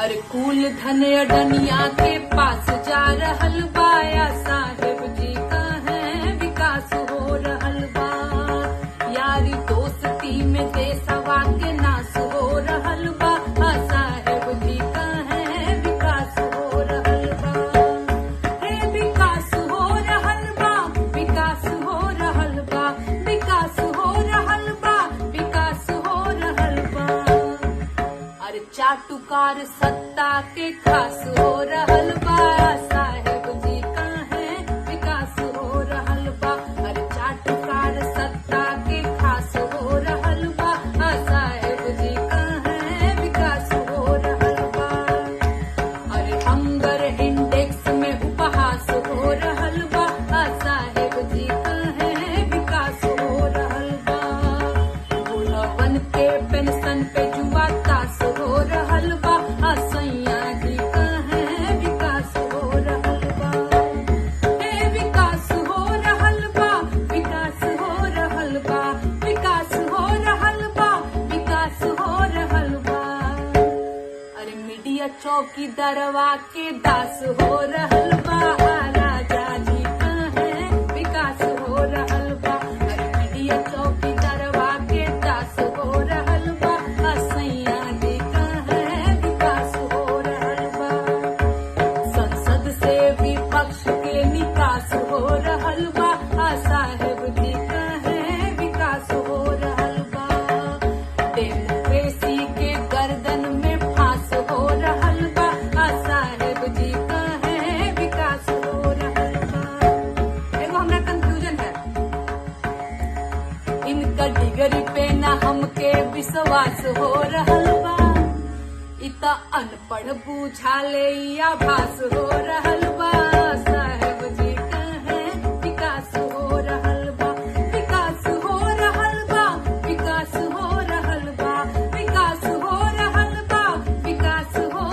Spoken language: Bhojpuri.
अरे कुल धन अडनिया के पास जा रहल बा, या साहेब जी का है विकास हो रहल बा। यारी दोस्ती में देशवा के नाश हो रहल बा, आ साहेब जी का है विकास हो रहल बा। हे विकास हो रहल बा, विकास हो रहल बा, विकास हो रहल बा, विकास हो रहल बा। अरे चाटुकार सत्ता के खास हो रहल बा, साहेब जी का है विकास हो रहल बा। अरे चाटुकार सत्ता के खास हो रहल बा, साहेब जी का है विकास हो रहल बा। अरे हंगर इंडेक्स में उपहास हो रहल बा, साहेब जी का है विकास हो रहल बा। बुढ़वन के पेंशन पे जुआ तास हो रहल बा, सैया जी का है विकास हो रहल बा। हे विकास हो रहल बा, विकास हो रहल बा, विकास हो रहल बा, विकास हो रहल बा। अरे मीडिया चौकी दरवा के दास हो रहल बा, राजा जी का है विकास हो रहल बा। अरे मीडिया चौकी दरवा के दास हो रहल बा, सैया जी का है विकास हो रहल बा। संसद से विपक्ष के निकास हो रहल बा, साहेब जी का है विकास हो रहल बा। डेमोक्रेसी के गर्दन में फांस हो रहल बा, साहेब जी का है विकास हो रहल बा। एगो हमरा कंफ्यूजन है, इनका डिगरी पे ना हमके विश्वास हो रहल बा। इत अनपढ़ बुझाले या भास हो रहल